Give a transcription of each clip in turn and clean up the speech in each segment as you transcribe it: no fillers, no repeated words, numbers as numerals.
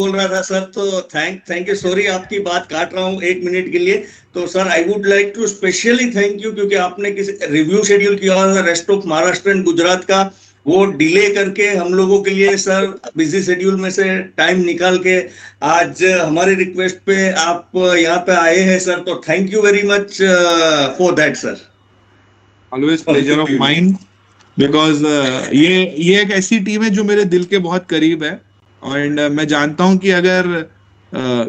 बोल रहा था सर, तो थैंक यू, सॉरी आपकी बात काट रहा हूँ 1 मिनट के लिए। तो sir I would like to specially thank you, क्योंकि आपने किसी रिव्यू शेड्यूल किया हुआ था rest of Maharashtra and Gujarat का, वो डिले करके हम लोगों के लिए सर बिजी शेड्यूल में से टाइम निकाल के आज हमारी रिक्वेस्ट पे आप यहाँ पे आए हैं सर, तो thank you very much for that sir. Always pleasure of mind, because ये एक ऐसी टीम है जो मेरे दिल के बहुत करीब है। एंड मैं जानता हूं कि अगर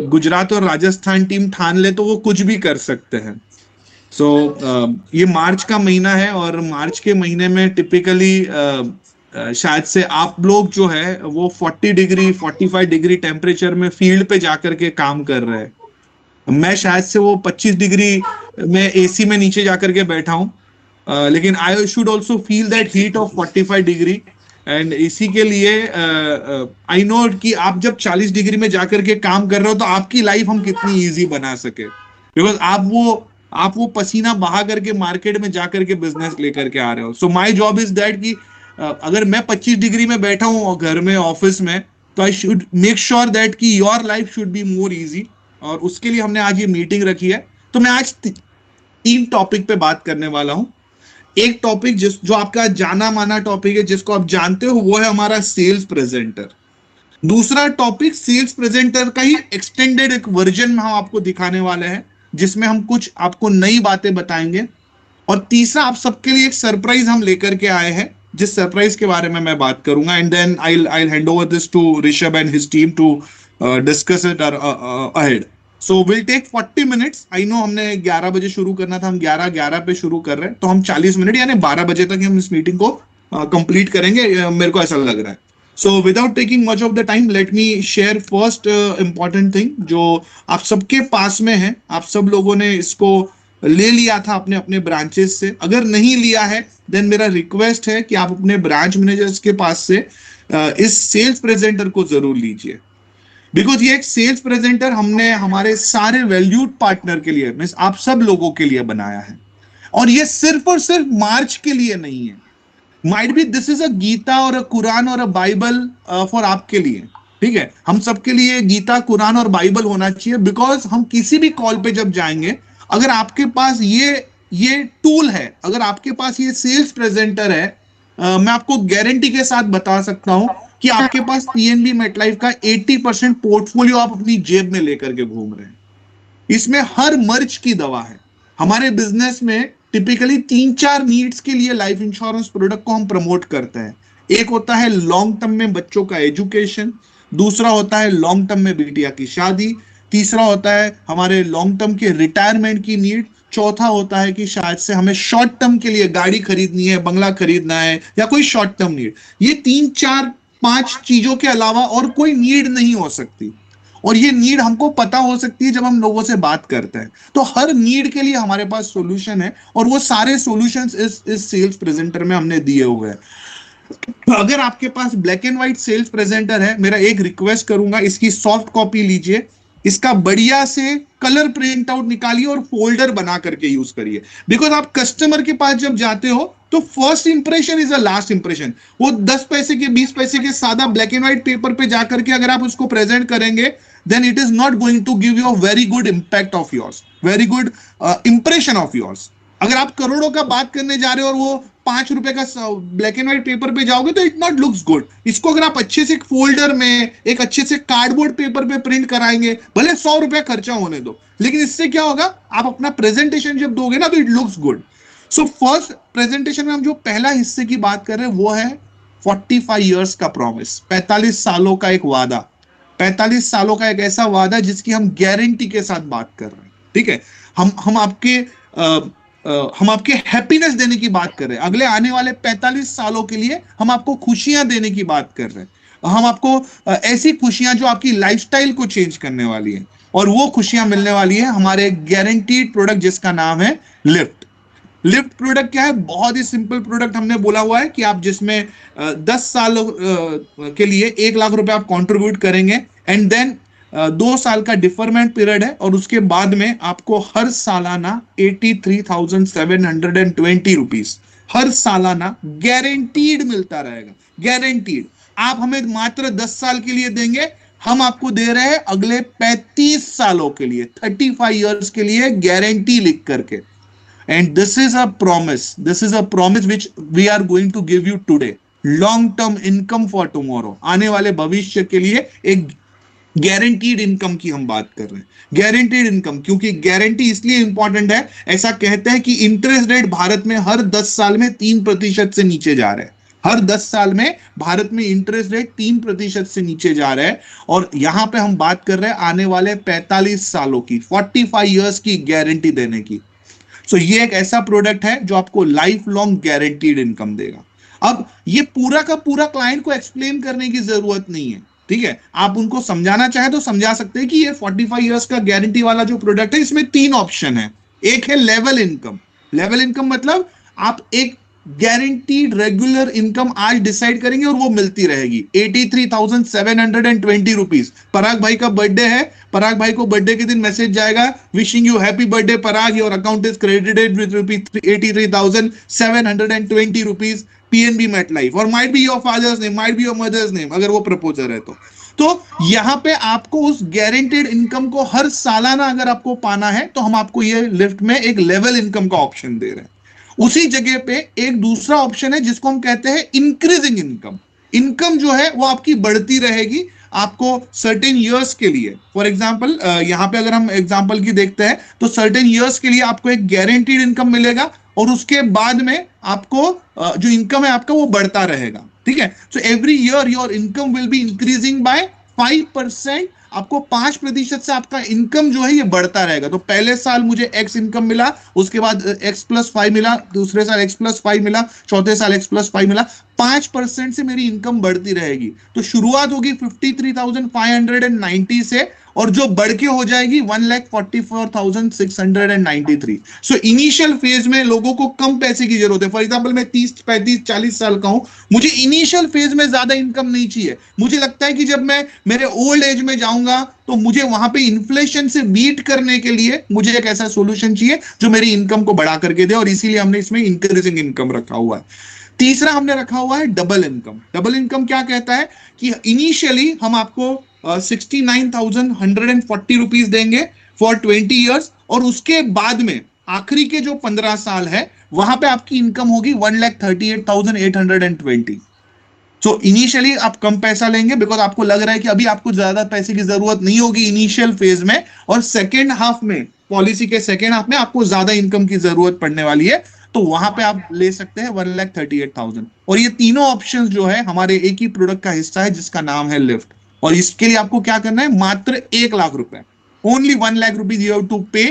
गुजरात और राजस्थान टीम ठान ले तो वो कुछ भी कर सकते हैं। सो ये मार्च का महीना है और मार्च के महीने में टिपिकली शायद से आप लोग जो है वो 40 डिग्री 45 डिग्री टेम्परेचर में फील्ड पे जाकर के काम कर रहे हैं। मैं शायद से वो 25 डिग्री में एसी में नीचे जाकर के बैठा हूं, लेकिन I should also feel that heat of 45 degree. And इसी के लिए आई नो कि आप जब 40 डिग्री में जाकर के काम कर रहे हो तो आपकी लाइफ हम कितनी इजी बना सके, बिकॉज आप वो पसीना बहा करके मार्केट में जाकर के बिजनेस लेकर के आ रहे हो। सो माई जॉब इज दैट कि अगर मैं 25 डिग्री में बैठा हूं घर में ऑफिस में, तो I should make sure that कि your life should be more easy. और उसके लिए हमने आज ये मीटिंग रखी है। तो मैं आज 3 टॉपिक पे बात करने वाला हूं। एक टॉपिक जो आपका जाना माना टॉपिक है, जिसको आप जानते हो, वो है हमारा सेल्स प्रेजेंटर। दूसरा टॉपिक सेल्स प्रेजेंटर का ही एक्सटेंडेड एक वर्जन में हम आपको दिखाने वाले हैं, जिसमें हम कुछ आपको नई बातें बताएंगे। और तीसरा आप सबके लिए एक सरप्राइज हम लेकर के आए हैं, जिस सरप्राइज के बारे में मैं बात करूंगा। And then I hand over this to Rishabh and his team to discuss it ahead. So will take 40 minutes. I know हमने 11 बजे शुरू करना था, हम 11 पे शुरू कर रहे हैं, तो हम 40 मिनट यानी 12 बजे तक हम इस मीटिंग को कंप्लीट करेंगे, मेरे को ऐसा लग रहा है। So without taking much of the time, let me share first important thing जो आप सबके पास में है। आप सब लोगों ने इसको ले लिया था अपने अपने ब्रांचेस से। अगर नहीं लिया है देन मेरा रिक्वेस्ट है कि आप अपने ब्रांच मैनेजर्स के पास से इस सेल्स प्रेजेंटर को जरूर लीजिए, बिकॉज ये एक सेल्स प्रेजेंटर हमने हमारे सारे वैल्यूड पार्टनर के लिए, मींस आप सब लोगों के लिए बनाया है। और ये सिर्फ और सिर्फ मार्च के लिए नहीं है। Might be this is a Gita और अ कुरान और अ बाइबल फॉर आपके लिए, ठीक है। हम सबके लिए गीता, कुरान और बाइबल होना चाहिए, बिकॉज हम किसी भी कॉल पे जब जाएंगे, अगर आपके पास ये टूल है, अगर आपके पास ये सेल्स प्रेजेंटर है, मैं आपको गारंटी के साथ बता सकता हूं कि आपके पास पीएनबी मेटलाइफ का 80% पोर्टफोलियो आप अपनी जेब में लेकर के घूम रहे हैं। इसमें हर मर्ज की दवा है। हमारे बिजनेस में टिपिकली 3-4 नीड्स के लिए लाइफ इंश्योरेंस प्रोडक्ट को हम प्रमोट करते हैं। एक होता है लॉन्ग टर्म में बच्चों का एजुकेशन, दूसरा होता है लॉन्ग टर्म में बिटिया की शादी, तीसरा होता है हमारे लॉन्ग टर्म के रिटायरमेंट की नीड, चौथा होता है कि शायद से हमें शॉर्ट टर्म के लिए गाड़ी खरीदनी है, बंगला खरीदना है, या कोई शॉर्ट टर्म नीड। ये 3-4-5 चीजों के अलावा और कोई नीड नहीं हो सकती। और ये नीड हमको पता हो सकती है जब हम लोगों से बात करते हैं। तो हर नीड के लिए हमारे पास सॉल्यूशन है, और वो सारे सॉल्यूशंस इस सेल्स प्रेजेंटर में हमने दिए हुए हैं। तो अगर आपके पास black and white sales presenter है, मेरा एक रिक्वेस्ट करूंगा, इसकी सॉफ्ट कॉपी लीजिए, इसका बढ़िया से कलर प्रिंट आउट निकालिए और फोल्डर बना करके यूज करिए। बिकॉज आप कस्टमर के पास जब जाते हो तो first impression is the last impression. वो 10 पैसे के 20 पैसे के सादा ब्लैक एंड व्हाइट पेपर पे जाकर के अगर आप उसको प्रेजेंट करेंगे, then it is not going to give you a very good impact of yours, very good impression of yours. अगर आप करोड़ों का बात करने जा रहे हो और वो 5 रुपए का ब्लैक एंड व्हाइट पेपर पे जाओगे तो इट नॉट लुक्स गुड। इसको अगर आप अच्छे से एक फोल्डर में, एक अच्छे से कार्डबोर्ड पेपर पे प्रिंट कराएंगे, भले 100 रुपया खर्चा होने दो, लेकिन इससे क्या होगा, आप अपना प्रेजेंटेशन जब दोगे ना तो it looks good. So first presentation में हम जो पहला हिस्से की बात कर रहे हैं वो है 45 इयर्स का प्रॉमिस, 45 सालों का एक वादा, 45 सालों का एक ऐसा वादा जिसकी हम गारंटी के साथ बात कर रहे हैं, ठीक है। हम आपके हैप्पीनेस देने की बात कर रहे हैं। अगले आने वाले 45 सालों के लिए हम आपको खुशियां देने की बात कर रहे हैं। हम आपको ऐसी खुशियां जो आपकी लाइफस्टाइल को चेंज करने वाली है, और वो खुशियां मिलने वाली है हमारे गारंटीड प्रोडक्ट जिसका नाम है लिफ्ट। लिफ्ट प्रोडक्ट क्या है? बहुत ही सिंपल प्रोडक्ट हमने बोला हुआ है कि आप जिसमें 10 साल के लिए 1 लाख रुपए आप कंट्रीब्यूट करेंगे, एंड देन 2 साल का डिफरमेंट पीरियड है, और उसके बाद में आपको हर सालाना 83,720 रुपीज हर सालाना गारंटीड मिलता रहेगा। गारंटीड। आप हमें मात्र 10 साल के लिए देंगे, हम आपको दे रहे हैं अगले 35 सालों के लिए, 35 इयर्स के लिए गारंटी लिख करके। And this is a promise which we are going to give you today, long term income for tomorrow, आने वाले भविष्य के लिए एक गारंटीड इनकम की हम बात कर रहे हैं। गारंटीड इनकम, क्योंकि गारंटी इसलिए इंपॉर्टेंट है, ऐसा कहते हैं कि इंटरेस्ट रेट भारत में हर 10 साल में 3% से नीचे जा रहा है। हर 10 साल में भारत में इंटरेस्ट रेट 3% से नीचे जा रहा है, और यहां पे हम बात कर रहे हैं आने वाले 45 सालों की, 45 इयर्स की गारंटी देने की। सो ये एक ऐसा प्रोडक्ट है जो आपको लाइफ लॉन्ग गारंटीड इनकम देगा। अब ये पूरा का पूरा क्लाइंट को एक्सप्लेन करने की जरूरत नहीं है, ठीक है। आप उनको समझाना चाहे तो समझा सकते हैं कि ये 45 इयर्स का गारंटी वाला जो प्रोडक्ट है, इसमें 3 ऑप्शन है। एक है लेवल इनकम। लेवल इनकम मतलब आप एक गारंटीड रेगुलर इनकम आज डिसाइड करेंगे और वो मिलती रहेगी। 83,720 रुपीज। पराग भाई का बर्थडे है, पराग भाई को बर्थडे के दिन मैसेज जाएगा, wishing you happy birthday Parag, your account is credited with 83,720 rupees PNB MetLife, और might be your father's name, might be your mother's name, अगर वो प्रपोजर है तो यहां पे आपको उस गारंटेड इनकम को हर सालाना अगर आपको पाना है, तो हम आपको ये लिफ्ट में एक लेवल इनकम का ऑप्शन दे रहे हैं। उसी जगह पे एक दूसरा ऑप्शन है जिसको हम कहते हैं इंक्रीजिंग इनकम। इनकम जो है वो आपकी बढ़ती रहेगी आपको सर्टेन इयर्स के लिए। फॉर एग्जांपल यहां पे अगर हम एग्जांपल की देखते हैं तो सर्टेन इयर्स के लिए आपको एक गारंटीड इनकम मिलेगा, और उसके बाद में आपको जो इनकम है आपका वो बढ़ता रहेगा, ठीक है। So every year your income will be increasing by 5%। आपको 5% से आपका इनकम जो है ये बढ़ता रहेगा। तो पहले साल मुझे एक्स इनकम मिला, उसके बाद x+5 मिला, दूसरे साल x+5 मिला, चौथे साल x+5 मिला, 5% से मेरी इनकम बढ़ती रहेगी। तो शुरुआत होगी 53,590 से, और जो बढ़ के हो जाएगी 1,44,693। सो इनिशियल फेज में लोगों को कम पैसे की जरूरत है। फॉर एग्जांपल मैं 30, 35, 40 साल का हूं, मुझे इनिशियल फेज में ज्यादा इनकम नहीं चाहिए। मुझे लगता है कि जब मैं मेरे ओल्ड एज में जाऊंगा तो मुझे वहां पे इन्फ्लेशन से बीट करने के लिए मुझे एक ऐसा सोल्यूशन चाहिए जो मेरी इनकम को बढ़ा करके दे, और इसीलिए हमने इसमें इंक्रीजिंग इनकम रखा हुआ है। तीसरा हमने रखा हुआ है डबल इनकम। डबल इनकम क्या कहता है कि इनिशियली हम आपको 69,140 रुपीज देंगे फॉर 20 इयर्स, और उसके बाद में आखिरी के जो 15 साल है वहां पे आपकी इनकम होगी 1,38,820। सो इनिशियली आप कम पैसा लेंगे बिकॉज आपको लग रहा है कि अभी आपको ज्यादा पैसे की जरूरत नहीं होगी इनिशियल फेज में, और सेकेंड हाफ में, पॉलिसी के सेकेंड हाफ में आपको ज्यादा इनकम की जरूरत पड़ने वाली है, तो वहां पे आप ले सकते हैं 1,38,000। और ये तीनों ऑप्शंस जो है हमारे एक ही प्रोडक्ट का हिस्सा है जिसका नाम है लिफ्ट। और इसके लिए आपको क्या करना है, मात्र 1 लाख रुपए, only 1 lakh rupees you have to pay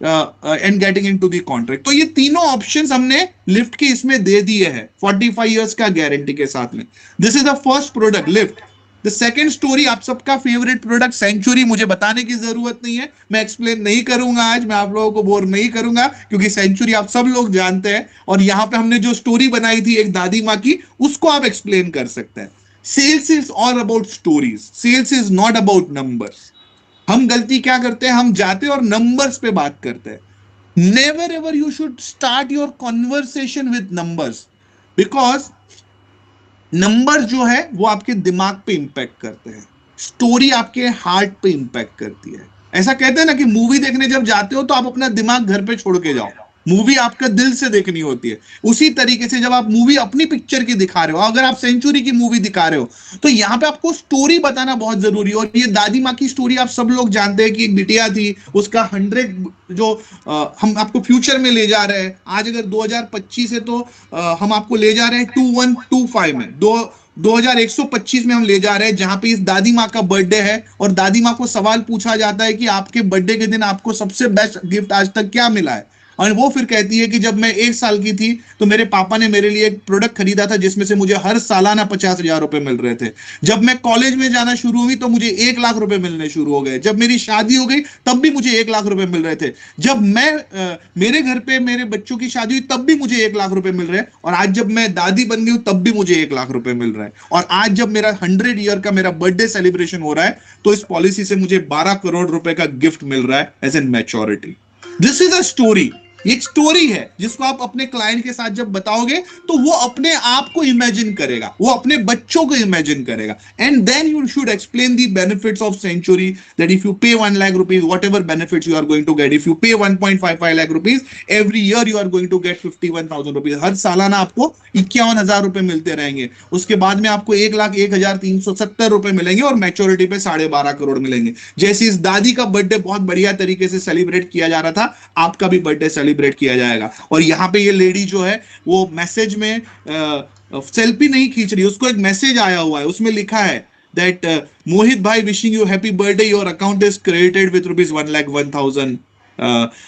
and getting into the contract. तो ये तीनों ऑप्शंस हमने लिफ्ट के इसमें दे दिए हैं 45 इयर्स का गारंटी के साथ में। This is the first product lift. The second story, आप सबका फेवरेट प्रोडक्ट सेंचुरी, मुझे बताने की जरूरत नहीं है, मैं एक्सप्लेन नहीं करूंगा आज, मैं आप लोगों को बोर नहीं करूंगा क्योंकि सेंचुरी आप सब लोग जानते हैं। और यहां पे हमने जो स्टोरी बनाई थी एक दादी माँ की, उसको आप एक्सप्लेन कर सकते हैं। Sales is all about stories, sales is not about numbers. हम गलती क्या करते हैं, हम जाते और नंबर्स पे बात करते हैं। Never ever you should start your conversation with numbers, because number जो है वो आपके दिमाग पे इंपैक्ट करते हैं, स्टोरी आपके हार्ट पे इंपैक्ट करती है। ऐसा कहते हैं ना कि मूवी देखने जब जाते हो तो आप अपना दिमाग घर पे छोड़ के जाओ, मूवी आपका दिल से देखनी होती है। उसी तरीके से जब आप मूवी अपनी पिक्चर की दिखा रहे हो, अगर आप सेंचुरी की मूवी दिखा रहे हो, तो यहाँ पे आपको स्टोरी बताना बहुत जरूरी है। और ये दादी माँ की स्टोरी आप सब लोग जानते हैं कि एक बिटिया थी, उसका 100 जो हम आपको फ्यूचर में ले जा रहे हैं, आज अगर 2025 है तो हम आपको ले जा रहे हैं 2125 में, 2125 में हम ले जा रहे हैं, जहां पे इस दादी माँ का बर्थडे है। और दादी माँ को सवाल पूछा जाता है कि आपके बर्थडे के दिन आपको सबसे बेस्ट गिफ्ट आज तक क्या मिला है। और वो फिर कहती है कि जब मैं 1 साल की थी तो मेरे पापा ने मेरे लिए एक प्रोडक्ट खरीदा था जिसमें से मुझे हर सालाना 50,000 रुपए मिल रहे थे। जब मैं कॉलेज में जाना शुरू हुई तो मुझे 1 लाख रुपए मिलने शुरू हो गए। जब मेरी शादी हो गई तब भी मुझे 1 लाख रुपए मिल रहे थे। जब मैं मेरे घर पे मेरे बच्चों की शादी हुई तब भी मुझे 1 लाख रुपए मिल रहे हैं। और आज जब मैं दादी बन गई हूं तब भी मुझे 1 लाख रुपए मिल रहा है। और आज जब मेरा 100 ईयर का मेरा बर्थडे सेलिब्रेशन हो रहा है तो इस पॉलिसी से मुझे 12 करोड़ रुपए का गिफ्ट मिल रहा है as an maturity. This is a story. ये एक स्टोरी है जिसको आप अपने क्लाइंट के साथ जब बताओगे तो वो अपने आप को इमेजिन करेगा, वो अपने बच्चों को इमेजिन करेगा. And then you should explain the benefits of century, that if you pay 1 lakh rupees, whatever benefits you are going to get. If you pay 1.55 lakh rupees every year, you are going to get 51,000 rupees. हर सालाना आपको 51,000 रुपए मिलते रहेंगे. उसके बाद में आपको 1,01,370 रुपए मिलेंगे और मैच्योरिटी पे 12.5 करोड़ मिलेंगे. जैसे इस दादी का बर्थडे बहुत बढ़िया तरीके से सेलिब्रेट किया जा रहा था, आपका भी बर्थडे सेलिब्रेट किया जाएगा. और यहाँ पे ये लेडी जो है वो मैसेज में सेल्फी नहीं खींच रही, उसको एक मैसेज आया हुआ है, उसमें लिखा है दैट मोहित भाई wishing you happy birthday, your account is credited with rupees 1,01,000.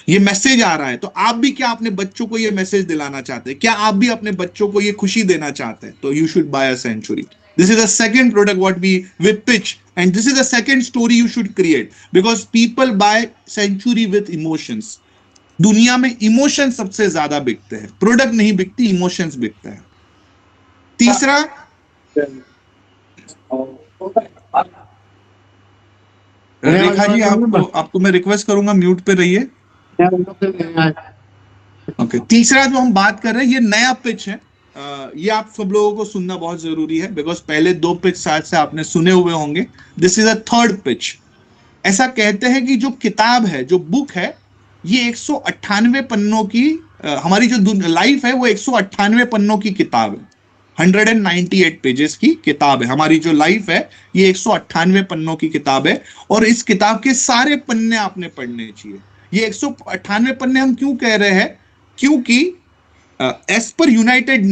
ये मैसेज आ रहा है. तो आप भी क्या अपने बच्चों को ये मैसेज दिलाना चाहते हैं? क्या आप भी अपने बच्चों को ये खुशी देना चाहते हैं? तो you should buy a century. This is the second product what we pitch, and this is the second story you should create, because people buy Century with emotions. दुनिया में इमोशन सबसे ज्यादा बिकते हैं, प्रोडक्ट नहीं बिकती, इमोशंस बिकते हैं. तीसरा, रेखा जी आपको मैं रिक्वेस्ट करूंगा म्यूट पे रहिए. ओके, तीसरा जो हम बात कर रहे हैं ये नया पिच है. ये आप सब लोगों को सुनना बहुत जरूरी है, बिकॉज पहले 2 पिच शायद से आपने सुने हुए होंगे. This is a third pitch. ऐसा कहते हैं कि जो किताब है, जो बुक है, ये 198 पन्नों की, हमारी जो लाइफ है वो 198 पन्नों की किताब है. 198 पेजेस की किताब है. हमारी जो लाइफ है ये 198 पन्नों की किताब है, और इस किताब के सारे पन्ने आपने पढ़ने चाहिए. ये 198 पन्ने हम क्यों कह रहे हैं? क्योंकि एज पर यूनाइटेड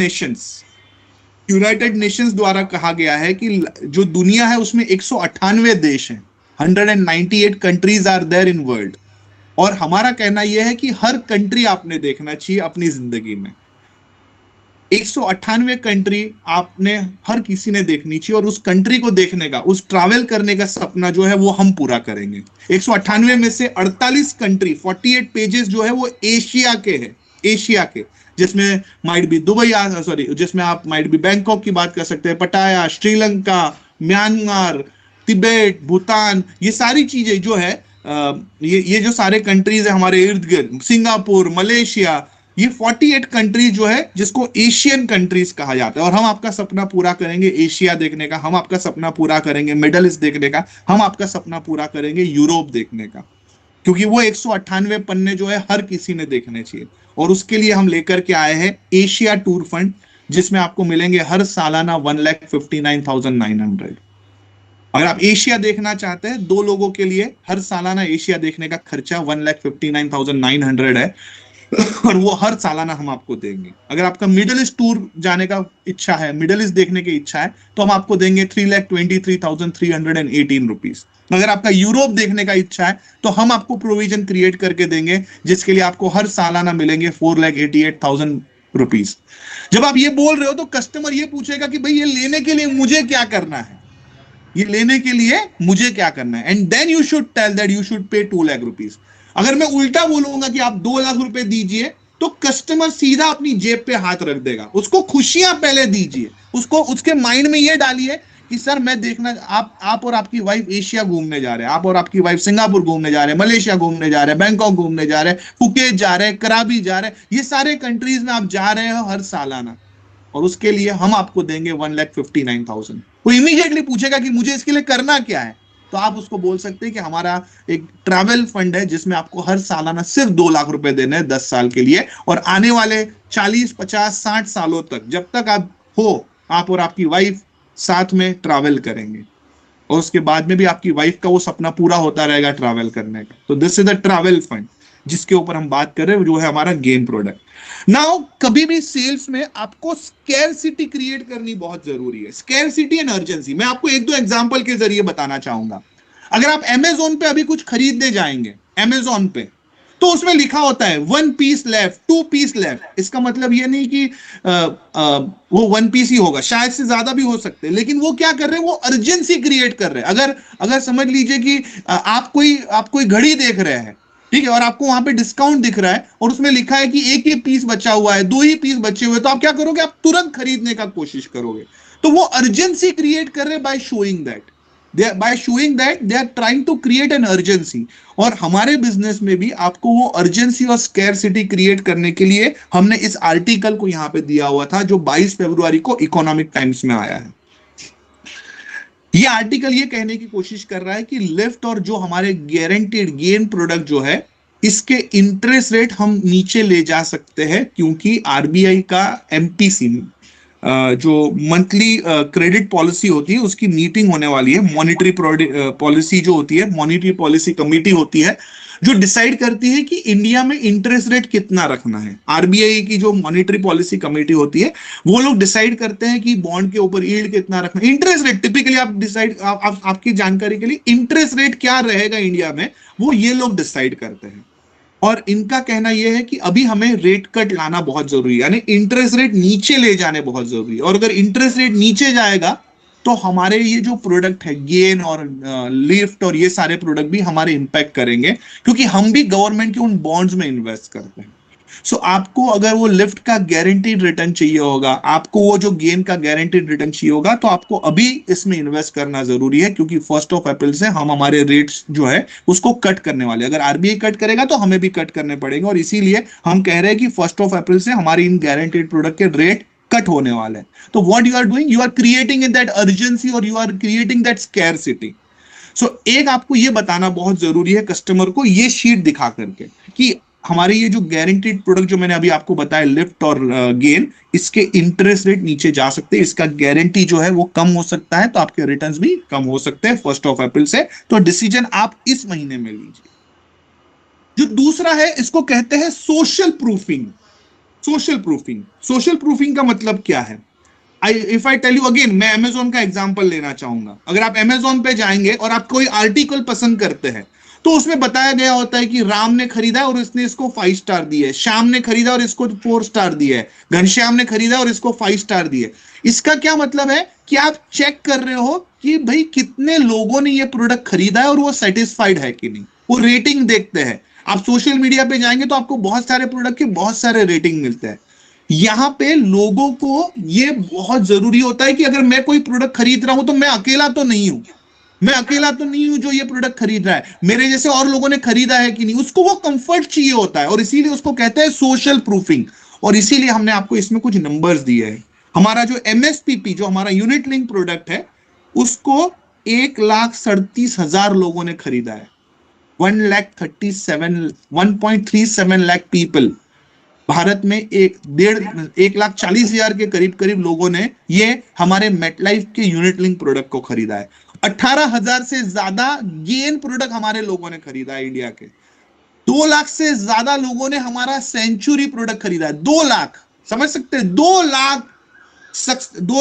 नेशंस द्वारा कहा गया है कि जो दुनिया है उसमें 198 देश हैं. 198 countries are there in world. और हमारा कहना यह है कि हर कंट्री आपने देखना चाहिए अपनी जिंदगी में. 198 कंट्री आपने, हर किसी ने देखनी चाहिए, और उस कंट्री को देखने का, उस ट्रैवल करने का सपना जो है वो हम पूरा करेंगे. 198 में से 48 कंट्री, 48 पेजेस जो है वो एशिया के हैं. एशिया के, जिसमें माइट बी दुबई, जिसमें आप माइट बी बैंकॉक की बात कर सकते हैं, पटाया, श्रीलंका, म्यांमार, तिब्बत, भूटान, ये सारी चीजें जो है, ये जो सारे कंट्रीज है हमारे इर्द गिर्द, सिंगापुर, मलेशिया, ये 48 कंट्रीज जो है जिसको एशियन कंट्रीज कहा जाता है. और हम आपका सपना पूरा करेंगे एशिया देखने का, हम आपका सपना पूरा करेंगे मिडल ईस्ट देखने का, हम आपका सपना पूरा करेंगे यूरोप देखने का, क्योंकि वो 198 पन्ने जो है हर किसी ने देखने चाहिए. और उसके लिए हम लेकर के आए हैं एशिया टूर फंड, जिसमें आपको मिलेंगे हर सालाना 1,59,900. अगर आप एशिया देखना चाहते हैं, 2 लोगों के लिए हर सालाना एशिया देखने का खर्चा 1,59,900 है, और वो हर सालाना हम आपको देंगे. अगर आपका मिडिल ईस्ट टूर जाने का इच्छा है, मिडिल ईस्ट देखने की इच्छा है, तो हम आपको देंगे 3,23,318 रुपीज. अगर आपका यूरोप देखने का इच्छा है तो हम आपको प्रोविजन क्रिएट करके देंगे, जिसके लिए आपको हर सालाना मिलेंगे 4,88,000 रुपीज. जब आप ये बोल रहे हो तो कस्टमर ये पूछेगा कि भाई ये लेने के लिए मुझे क्या करना है, ये लेने के लिए मुझे क्या करना है. And then you should tell that you should pay 2 lakh rupees. अगर मैं उल्टा बोलूंगा कि आप 2 लाख रुपए दीजिए, तो कस्टमर सीधा अपनी जेब पे हाथ रख देगा. उसको खुशियां पहले दीजिए, उसको उसके माइंड में ये डालिए कि सर मैं देखना, आप और आपकी वाइफ एशिया घूमने जा रहे हैं, आप और आपकी वाइफ सिंगापुर घूमने जा रहे हैं, मलेशिया घूमने जा रहे हैं, बैंकॉक घूमने जा रहे हैं, फुकेत जा रहे हैं, कराबी जा रहे हैं, ये सारे कंट्रीज में आप जा रहे हो हर सालाना, और उसके लिए हम आपको देंगे 1,59,000. वो इमीडिएटली पूछेगा कि मुझे इसके लिए करना क्या है, तो आप उसको बोल सकते हैं कि हमारा एक ट्रैवल फंड है जिसमें आपको हर सालाना सिर्फ 2 लाख रुपए देने हैं 10 साल के लिए, और आने वाले 40, 50, 60 सालों तक, जब तक आप हो, आप और आपकी वाइफ साथ में ट्रैवल करेंगे, और उसके बाद में भी आपकी वाइफ का वो सपना पूरा होता रहेगा ट्रैवल करने का. तो this is the travel fund जिसके ऊपर हम बात कर रहे हैं, जो है हमारा गेम प्रोडक्ट. नाउ कभी भी सेल्स में आपको स्कैरसिटी क्रिएट करनी बहुत जरूरी है. स्कैरसिटी एंड अर्जेंसी मैं आपको 1-2 एग्जांपल के जरिए बताना चाहूंगा. अगर आप अमेज़न पे अभी कुछ खरीदने जाएंगे, अमेज़न पे, तो उसमें लिखा होता है 1 पीस लेफ्ट, 2 पीस लेफ्ट. इसका मतलब ये नहीं कि वो 1 पीस ही होगा, शायद से ज्यादा भी हो सकते हैं, लेकिन वो क्या कर रहे हैं, वो अर्जेंसी क्रिएट कर रहे हैं. अगर समझ लीजिए कि आप कोई घड़ी देख रहे हैं, ठीक है, और आपको वहां पे डिस्काउंट दिख रहा है और उसमें लिखा है कि 1 ही पीस बचा हुआ है, 2 ही पीस बचे हुए, तो आप क्या करोगे, आप तुरंत खरीदने का कोशिश करोगे. तो वो अर्जेंसी क्रिएट कर रहे हैं by showing that. By showing that they are trying to create an urgency. और हमारे बिजनेस में भी आपको वो अर्जेंसी और स्कैरसिटी क्रिएट करने के लिए हमने इस आर्टिकल को यहां पे दिया हुआ था, जो 22 फरवरी को इकोनॉमिक टाइम्स में आया है। ये आर्टिकल ये कहने की कोशिश कर रहा है कि लिफ्ट और जो हमारे गारंटीड गेन प्रोडक्ट जो है, इसके इंटरेस्ट रेट हम नीचे ले जा सकते हैं, क्योंकि आरबीआई का एमपीसी जो मंथली क्रेडिट पॉलिसी होती है उसकी मीटिंग होने वाली है। मॉनिटरी पॉलिसी जो होती है, मॉनिटरी पॉलिसी कमेटी होती है जो डिसाइड करती है कि इंडिया में इंटरेस्ट रेट कितना रखना है। आरबीआई की जो मॉनिटरी पॉलिसी कमेटी होती है वो लोग डिसाइड करते हैं कि बॉन्ड के ऊपर यील्ड कितना रखना है। इंटरेस्ट रेट टिपिकली आप डिसाइड, आपकी जानकारी के लिए, इंटरेस्ट रेट क्या रहेगा इंडिया में वो ये लोग डिसाइड करते हैं। और इनका कहना यह है कि अभी हमें रेट कट लाना बहुत जरूरी है, यानी इंटरेस्ट रेट नीचे ले जाने बहुत जरूरी है। और अगर इंटरेस्ट रेट नीचे जाएगा तो हमारे ये जो प्रोडक्ट है गेन और लिफ्ट और ये सारे प्रोडक्ट भी हमारे इंपैक्ट करेंगे, क्योंकि हम भी गवर्नमेंट के उन बॉन्ड्स में इन्वेस्ट करते हैं। सो आपको अगर वो लिफ्ट का गारंटीड रिटर्न चाहिए होगा, आपको वो जो गेन का गारंटीड रिटर्न चाहिए होगा, तो आपको अभी इसमें इन्वेस्ट करना जरूरी है, क्योंकि 1 अप्रैल से हम हमारे रेट्स जो है उसको कट करने वाले। अगर आरबीआई कट करेगा तो हमें भी कट करने पड़ेंगे, और इसीलिए हम कह रहे हैं कि 1 अप्रैल से हमारे इन गारंटीड प्रोडक्ट के रेट कट होने वाले हैं। तो what you are doing, you are creating in that urgency और you are creating that scarcity. So एक आपको ये बताना बहुत जरूरी है कस्टमर को, ये शीट दिखा करके, कि हमारे ये जो गारंटीड प्रोडक्ट जो मैंने अभी आपको बताया लिफ्ट और गेन, इसके इंटरेस्ट रेट नीचे जा सकते हैं, इसका गारंटी जो है वो कम हो सकता है, तो आपके रिटर्न्स भी कम हो सकते हैं 1 अप्रैल से। तो डिसीजन आप इस महीने में लीजिए। जो दूसरा है इसको कहते हैं social proofing. Social proofing, social proofing का मतलब क्या है? If I tell you again, मैं अमेजोन का एग्जांपल लेना चाहूंगा। अगर आप अमेजोन पे जाएंगे और आप कोई आर्टिकल पसंद करते हैं तो उसमें बताया गया होता है कि राम ने खरीदा और इसने इसको 5 स्टार दिए, श्याम ने खरीदा और इसको 4 स्टार दिए, घनश्याम ने खरीदा और इसको 5 स्टार दिए। इसका क्या मतलब है कि आप चेक कर रहे हो कि भाई कितने लोगों ने ये प्रोडक्ट खरीदा है और वो सेटिस्फाइड है कि नहीं, वो रेटिंग देखते हैं। आप सोशल मीडिया पे जाएंगे तो आपको बहुत सारे प्रोडक्ट के बहुत सारे रेटिंग मिलते हैं। यहां पे लोगों को ये बहुत जरूरी होता है कि अगर मैं कोई प्रोडक्ट खरीद रहा हूं तो मैं अकेला तो नहीं हूं, मैं अकेला तो नहीं हूं जो ये प्रोडक्ट खरीद रहा है, मेरे जैसे और लोगों ने खरीदा है कि नहीं, उसको वो कंफर्ट चाहिए होता है, और इसीलिए उसको कहते हैं सोशल प्रूफिंग। और इसीलिए हमने आपको इसमें कुछ नंबर्स दिए हैं। हमारा जो एमएसपीपी, जो हमारा यूनिट लिंक प्रोडक्ट है, उसको 1,37,000 लोगों ने खरीदा है। 1.37 लाख पीपल, भारत में 1,40,000 के करीब करीब लोगों ने ये हमारे मेटलाइफ के यूनिट लिंक प्रोडक्ट को खरीदा है। 18,000 से ज्यादा गेन प्रोडक्ट हमारे लोगों ने खरीदा है इंडिया के। 2 लाख से ज्यादा लोगों ने हमारा सेंचुरी प्रोडक्ट खरीदा है। 2 लाख, समझ सकते हैं, 2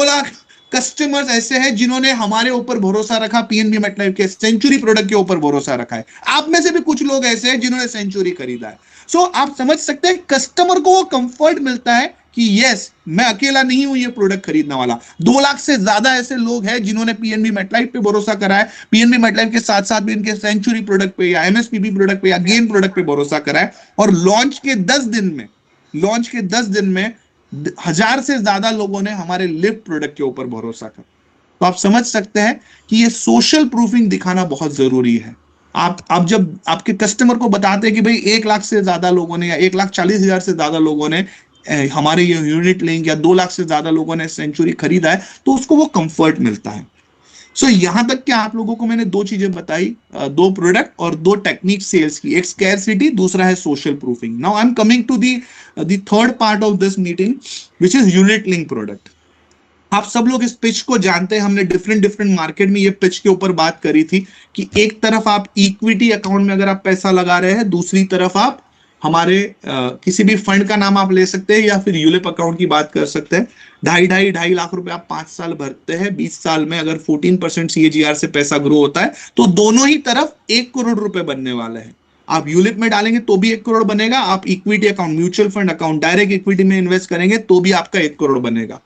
लाख कस्टमर्स ऐसे हैं जिन्होंने हमारे ऊपर भरोसा रखा, पीएनबी मेटलाइफ के सेंचुरी प्रोडक्ट के ऊपर भरोसा रखा है। आप में से भी कुछ लोग ऐसे हैं जिन्होंने सेंचुरी खरीदा है। सो आप समझ सकते हैं कस्टमर को वो कंफर्ट मिलता है कि यस, मैं अकेला नहीं हूं ये प्रोडक्ट खरीदने वाला। 2 लाख से ज्यादा ऐसे लोग हैं जिन्होंने पीएनबी मेटलाइफ पे भरोसा करा है, पीएनबी मेटलाइफ के साथ साथ भी इनके सेंचुरी प्रोडक्ट पे या एमएसपीपी प्रोडक्ट पे या गेन प्रोडक्ट पे भरोसा करा है। और लॉन्च के 10 दिन में 1000 से ज्यादा लोगों ने हमारे लिफ्ट प्रोडक्ट के ऊपर भरोसा करा। तो आप समझ सकते हैं कि ये सोशल प्रूफिंग दिखाना बहुत जरूरी है। आप जब आपके कस्टमर को बताते हैं कि भाई 1 लाख से ज्यादा लोगों ने या 1,40,000 से ज्यादा लोगों ने हमारे ये यूनिट लिंक, या 2 लाख से ज्यादा लोगों ने सेंचुरी खरीदा है, तो उसको वो कंफर्ट मिलता है। सो यहां तक कि आप लोगों को मैंने 2 चीजें बताई, 2 प्रोडक्ट और 2 टेक्निक सेल्स की, एक स्कैरसिटी, दूसरा है social proofing. Now I am coming to the third part of this meeting which is unit link product. आप सब लोग इस पिच को जानते हैं, हमने डिफरेंट मार्केट में ये पिच के ऊपर बात करी थी कि एक तरफ आप इक्विटी अकाउंट में अगर आप पैसा लगा रहे हैं, दूसरी तरफ आप हमारे किसी भी फंड का नाम आप ले सकते हैं या फिर यूलिप अकाउंट की बात कर सकते हैं। 2.5 लाख रुपए आप 5 साल भरते हैं, 20 साल में अगर 14% CAGR से पैसा ग्रो होता है तो दोनों ही तरफ 1 करोड़ रुपए बनने वाले हैं। आप यूलिप में डालेंगे तो भी 1 करोड़ बनेगा, आप equity account, mutual fund account, direct equity में इन्वेस्ट करेंगे तो भी आपका 1 करोड़ बनेगा।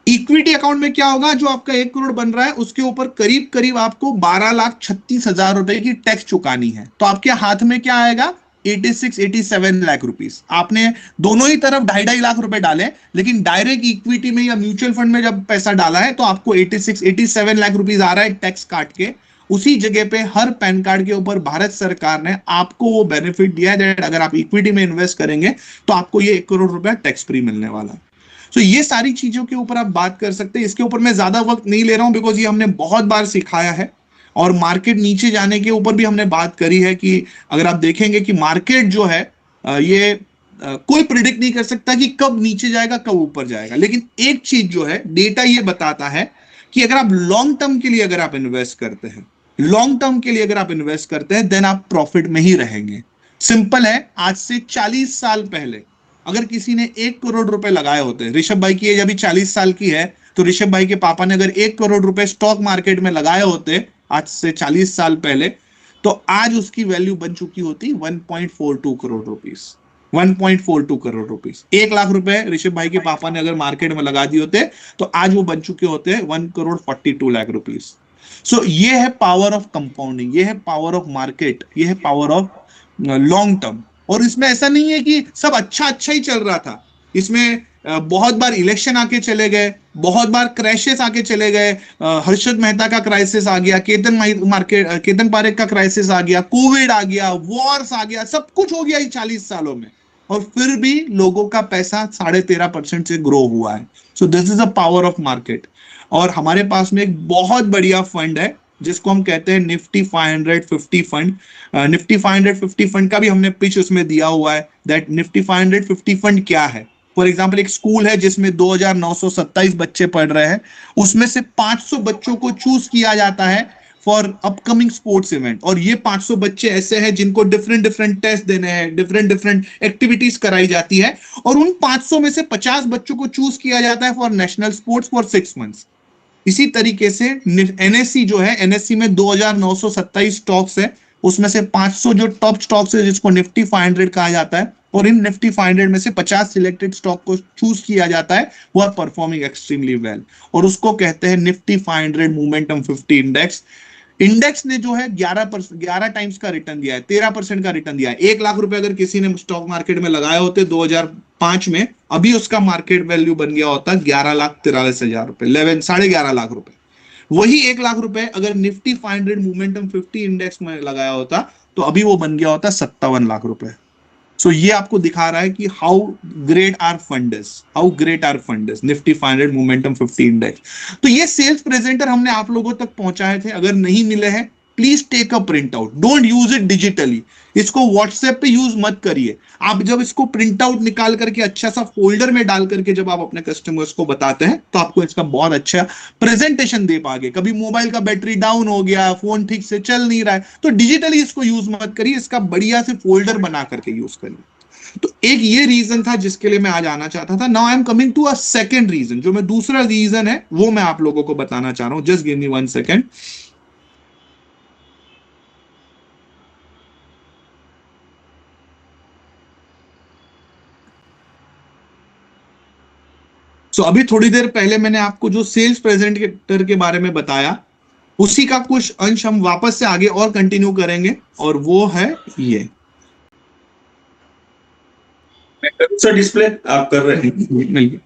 इक्विटी अकाउंट में क्या होगा, जो आपका 1 करोड़ बन रहा है उसके ऊपर करीब आपको 12,36,000 रुपए की टैक्स चुकानी है। तो आपके हाथ में क्या आएगा, 86-87 लाख रुपीस। आपने दोनों ही तरफ 2.5 लाख रुपए डाले, लेकिन डायरेक्ट इक्विटी में या म्यूचुअल फंड में जब पैसा डाला है तो आपको 86-87 लाख रुपीस आ रहा है टैक्स काट के। उसी जगह पे हर पैन कार्ड के ऊपर भारत सरकार ने आपको वो बेनिफिट दिया है दैट अगर आप इक्विटी में इन्वेस्ट करेंगे तो आपको ये 1 करोड़ रुपया टैक्स फ्री मिलने वाला है। तो ये सारी चीजों के ऊपर आप बात कर सकते हैं। इसके ऊपर मैं ज्यादा वक्त नहीं ले रहा हूं बिकॉज ये हमने बहुत बार सिखाया है, और मार्केट नीचे जाने के ऊपर भी हमने बात करी है कि अगर आप देखेंगे कि मार्केट जो है ये कोई प्रिडिक्ट नहीं कर सकता कि कब नीचे जाएगा कब ऊपर जाएगा, लेकिन एक चीज जो है डेटा ये बताता है कि अगर आप लॉन्ग टर्म के लिए अगर आप इन्वेस्ट करते हैं, लॉन्ग टर्म के लिए अगर आप इन्वेस्ट करते हैं देन आप प्रॉफिट में ही रहेंगे। सिंपल है, आज से 40 साल पहले अगर किसी ने 1 करोड़ रुपए लगाए होते, ऋषभ भाई की एज अभी 40 साल की है, तो ऋषभ भाई के पापा ने अगर 1 करोड़ रुपए स्टॉक मार्केट में लगाए होते आज से 40 साल पहले, तो आज उसकी वैल्यू बन चुकी होती 1.42 करोड़ रुपीस। 1.42 करोड़ रुपीस। 1 लाख रुपए ऋषभ भाई के पापा ने अगर मार्केट में लगा दिए होते तो आज वो बन चुके होते 1 करोड़ 42 लाख रुपीस। सो ये है पावर ऑफ कंपाउंडिंग, ये है पावर ऑफ मार्केट, ये है पावर ऑफ लॉन्ग टर्म। और इसमें ऐसा नहीं है कि सब अच्छा ही चल रहा था, इसमें बहुत बार इलेक्शन आके चले गए, बहुत बार क्रैशेस आके चले गए। हर्षद मेहता का क्राइसिस आ गया, केतन पारेख का क्राइसिस आ गया, कोविड आ गया, वॉर्स आ गया, सब कुछ हो गया 40 सालों में, और फिर भी लोगों का पैसा 13.5% से ग्रो हुआ है। So this is a power of market. और हमारे पास में एक बहुत बढ़िया फंड है जिसको हम कहते हैं निफ्टी 550 फंड। निफ्टी 550 फंड का भी हमने पिच उसमें दिया हुआ है दैट निफ्टी 550 फंड क्या है। फॉर एग्जांपल एक स्कूल है जिसमें 2927 बच्चे पढ़ रहे हैं, उसमें से 500 बच्चों को चूज किया जाता है फॉर अपकमिंग स्पोर्ट्स इवेंट, और ये 500 बच्चे ऐसे हैं जिनको डिफरेंट टेस्ट देने हैं, डिफरेंट एक्टिविटीज कराई जाती है, और उन 500 में से 50 बच्चों को चूज किया जाता है for national sports for 6 months. इसी तरीके से एनएससी जो है, एनएससी में 2927 स्टॉक्स है, उसमें से 500 जो टॉप स्टॉक्स है जिसको निफ्टी 500 कहा जाता है, और इन निफ्टी 500 में से 50 सिलेक्टेड स्टॉक को चूज किया जाता है, वो आर परफॉर्मिंग एक्सट्रीमली वेल, और उसको कहते हैं निफ्टी 500 मोमेंटम 50 इंडेक्स। इंडेक्स ने जो है 11 टाइम्स का रिटर्न दिया है, 13% का रिटर्न दिया है। 1 लाख रुपए अगर किसी ने स्टॉक मार्केट में लगाए होते 2005 में, अभी उसका मार्केट वैल्यू बन गया होता 11,43,000 रुपए, 11.5 लाख रुपए। वही 1 लाख रुपए अगर निफ्टी 500 मोमेंटम 50 इंडेक्स में लगाया होता तो अभी वो बन गया होता 57 लाख रुपए। सो ये आपको दिखा रहा है कि how great are fund is, Nifty 500 momentum 50 index. तो ये सेल्स प्रेजेंटर हमने आप लोगों तक पहुंचाए थे, अगर नहीं मिले हैं please take a print out, don't use it digitally, इसको व्हाट्सएप पे यूज मत करिए। आप जब इसको प्रिंट आउट निकाल करके अच्छा सा फोल्डर में डाल करके जब आप अपने कस्टमर्स को बताते हैं तो आपको इसका बहुत अच्छा प्रेजेंटेशन दे पाएंगे। कभी मोबाइल का बैटरी डाउन हो गया, फोन ठीक से चल नहीं रहा है, तो डिजिटली इसको यूज मत करिए, इसका बढ़िया से फोल्डर बना करके यूज करिए। तो एक ये रीजन था जिसके लिए मैं आज आना चाहता था। Now I am coming to a second reason, जो मैं दूसरा रीजन है वो मैं आप लोगों को बताना चाह रहा हूं। Just give me 1 second. तो अभी थोड़ी देर पहले मैंने आपको जो सेल्स प्रेजेंटर के बारे में बताया, उसी का कुछ अंश हम वापस से आगे और कंटिन्यू करेंगे, और वो है ये डिस्प्ले आप कर रहे हैं।